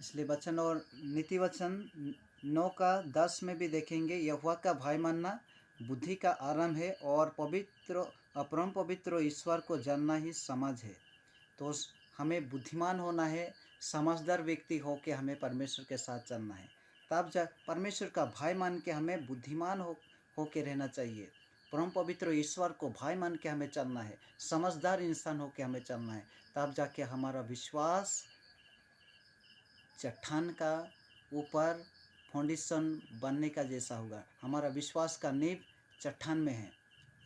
इसलिए वचन और नीति वचन 9 का 10 में भी देखेंगे, यहोवा का भय मानना बुद्धि का आरंभ है और पवित्र अपरम पवित्र ईश्वर को जानना ही समझ है। तो हमें बुद्धिमान होना है, समझदार व्यक्ति हो के हमें परमेश्वर के साथ चलना है। तब जा परमेश्वर का भय मान के हमें बुद्धिमान हो के रहना चाहिए। परम पवित्र ईश्वर को भय मान के हमें चलना है, समझदार इंसान हो के हमें चलना है। तब जाके हमारा विश्वास चट्टान का ऊपर फाउंडेशन बनने का जैसा होगा। हमारा विश्वास का नींव चट्टान में है,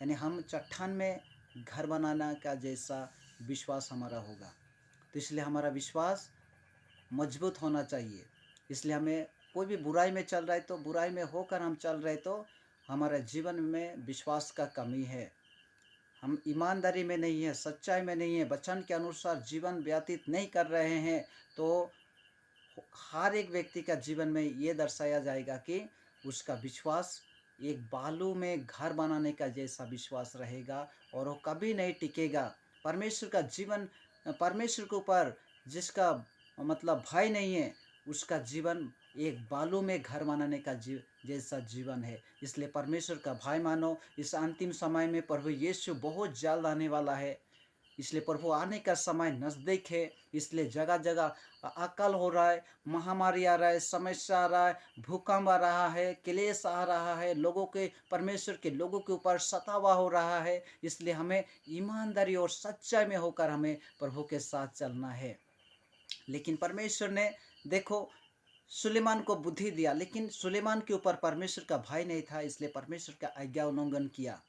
यानी हम चट्टान में घर बनाना का जैसा विश्वास हमारा होगा। तो इसलिए हमारा विश्वास मजबूत होना चाहिए। इसलिए हमें कोई भी बुराई में चल रहा है तो बुराई में होकर हम चल रहे तो हमारे जीवन में विश्वास का कमी है। हम ईमानदारी में नहीं है, सच्चाई में नहीं है, वचन के अनुसार जीवन व्यतीत नहीं कर रहे हैं, तो हर एक व्यक्ति का जीवन में ये दर्शाया जाएगा कि उसका विश्वास एक बालू में घर बनाने का जैसा विश्वास रहेगा और वो कभी नहीं टिकेगा। परमेश्वर का जीवन, परमेश्वर के ऊपर जिसका मतलब भय नहीं है, उसका जीवन एक बालू में घर बनाने का जैसा जीवन है। इसलिए परमेश्वर का भय मानो। इस अंतिम समय में प्रभु यीशु बहुत जल्द आने वाला है, इसलिए प्रभु आने का समय नज़दीक है। इसलिए जगह जगह अकाल हो रहा है, महामारी आ रहा है, समस्या आ रहा है, भूकंप आ रहा है, क्लेश आ रहा है, लोगों के परमेश्वर के लोगों के ऊपर सतावा हो रहा है। इसलिए हमें ईमानदारी और सच्चाई में होकर हमें प्रभु के साथ चलना है। लेकिन परमेश्वर ने देखो सुलेमान को बुद्धि दिया, लेकिन सुलेमान के ऊपर परमेश्वर का भय नहीं था, इसलिए परमेश्वर का आज्ञा उल्लंघन किया।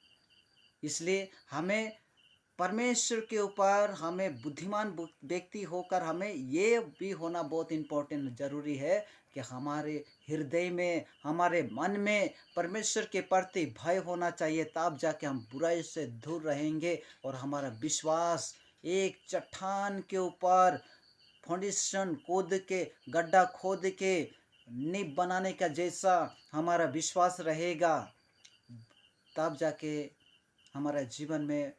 इसलिए हमें परमेश्वर के ऊपर हमें बुद्धिमान व्यक्ति होकर हमें ये भी होना बहुत इम्पोर्टेंट ज़रूरी है कि हमारे हृदय में, हमारे मन में परमेश्वर के प्रति भय होना चाहिए। तब जाके हम बुराई से दूर रहेंगे और हमारा विश्वास एक चट्टान के ऊपर फाउंडेशन खोद के, गड्ढा खोद के नींव बनाने का जैसा हमारा विश्वास रहेगा। तब जाके हमारा जीवन में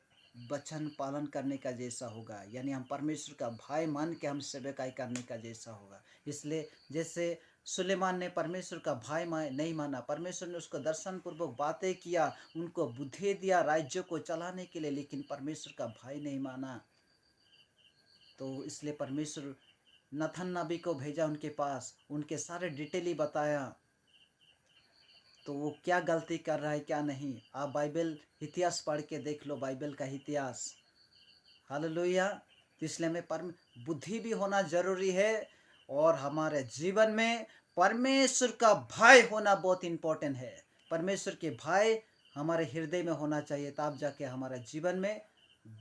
वचन पालन करने का जैसा होगा, यानी हम परमेश्वर का भय मान के हम सेवकाई करने का जैसा होगा। इसलिए जैसे सुलेमान ने परमेश्वर का भय नहीं माना, परमेश्वर ने उसको दर्शन पूर्वक बातें किया, उनको बुद्धि दिया राज्य को चलाने के लिए, लेकिन परमेश्वर का भय नहीं माना। तो इसलिए परमेश्वर नथन नबी को भेजा उनके पास, उनके सारे डिटेल ही बताया। तो वो क्या गलती कर रहा है क्या नहीं, आप बाइबल इतिहास पढ़ के देख लो, बाइबल का इतिहास। हालेलुया। तो इसलिए हमें बुद्धि भी होना जरूरी है और हमारे जीवन में परमेश्वर का भय होना बहुत इम्पोर्टेंट है। परमेश्वर के भय हमारे हृदय में होना चाहिए, तब जाके हमारे जीवन में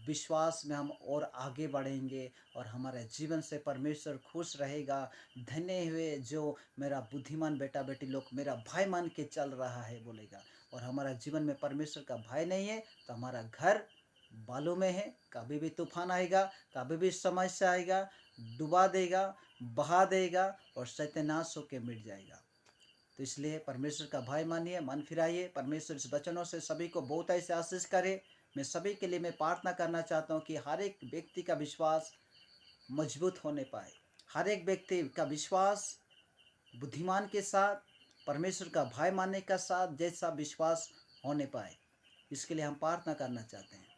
विश्वास में हम और आगे बढ़ेंगे और हमारे जीवन से परमेश्वर खुश रहेगा। धन्य हुए जो मेरा बुद्धिमान बेटा बेटी लोग मेरा भय मान के चल रहा है बोलेगा। और हमारा जीवन में परमेश्वर का भय नहीं है तो हमारा घर बालू में है, कभी भी तूफान आएगा, कभी भी समस्या आएगा, डुबा देगा, बहा देगा और सत्यानाश होकर मिट जाएगा। तो इसलिए परमेश्वर का भय मानिए, मन फिराइए। परमेश्वर इस वचनों से सभी को बहुत ऐसे आशीष करे। मैं सभी के लिए मैं प्रार्थना करना चाहता हूँ कि हर एक व्यक्ति का विश्वास मजबूत होने पाए, हर एक व्यक्ति का विश्वास बुद्धिमान के साथ, परमेश्वर का भय मानने का साथ जैसा विश्वास होने पाए। इसके लिए हम प्रार्थना करना चाहते हैं।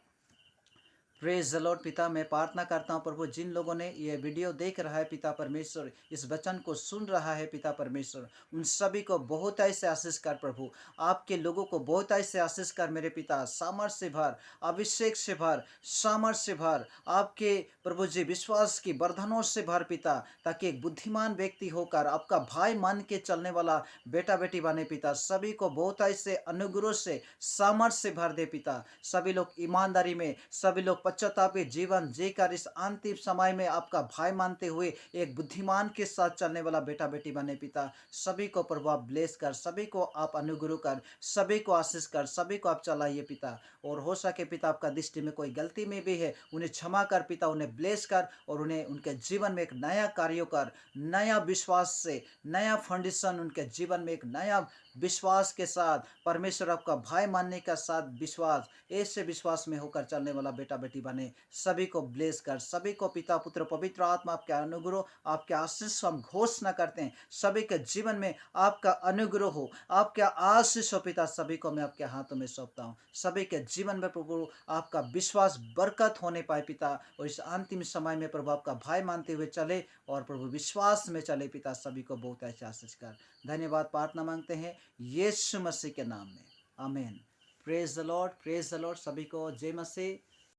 Praise the Lord. पिता, मैं प्रार्थना करता हूँ प्रभु, जिन लोगों ने ये वीडियो देख रहा है पिता परमेश्वर, इस वचन को सुन रहा है पिता परमेश्वर, उन सभी को बहुत ऐसे आशीष कर प्रभु। आपके लोगों को बहुत ऐसे आशीष कर मेरे पिता, सामर्थ्य से भर, अभिषेक से भर, सामर्थ्य से भर, आपके प्रभु जी विश्वास की वर्धनों से भर पिता, ताकि एक बुद्धिमान व्यक्ति होकर आपका भाई मान के चलने वाला बेटा बेटी बने पिता। सभी को बहुत ऐसे अनुग्रह से, सामर्थ्य से भर दे पिता। सभी लोग ईमानदारी में, सभी लोग पश्चातापी जीवन जीकर इस अंतिम समय में आपका भाई मानते हुए एक बुद्धिमान के साथ चलने वाला बेटा बेटी बने पिता। सभी को प्रभु आप ब्लेस कर, सभी को आप अनुग्रह कर, सभी को आशीष कर, सभी को आप चलाइए पिता। और हो सके पिता आपका दृष्टि में कोई गलती में भी है, उन्हें क्षमा कर पिता, उन्हें ब्लेस कर और उन्हें उनके जीवन में एक नया कार्य कर, नया विश्वास से, नया फाउंडेशन उनके जीवन में एक नया विश्वास के साथ, परमेश्वर आपका भाई मानने का साथ विश्वास, ऐसे विश्वास में होकर चलने वाला बेटा बेटी बने। सभी को ब्लेस कर, सभी को पिता पुत्र पवित्र आत्मा आपके अनुग्रह, आपके आशीष हम घोषणा करते हैं। सभी के जीवन में आपका अनुग्रह हो, आपका आशीष हो पिता, सभी को मैं आपके हाथों में सौंपता हूँ। सभी के जीवन में प्रभु आपका विश्वास बरकत होने पाए पिता, और इस अंतिम समय में प्रभु आपका भय मानते हुए चले और प्रभु विश्वास में चले पिता। सभी को बहुत अच्छा आशीष कर। धन्यवाद प्रार्थना मांगते हैं यीशु मसीह के नाम में, आमीन। Praise the Lord, praise the Lord. सभी को जय मसीह।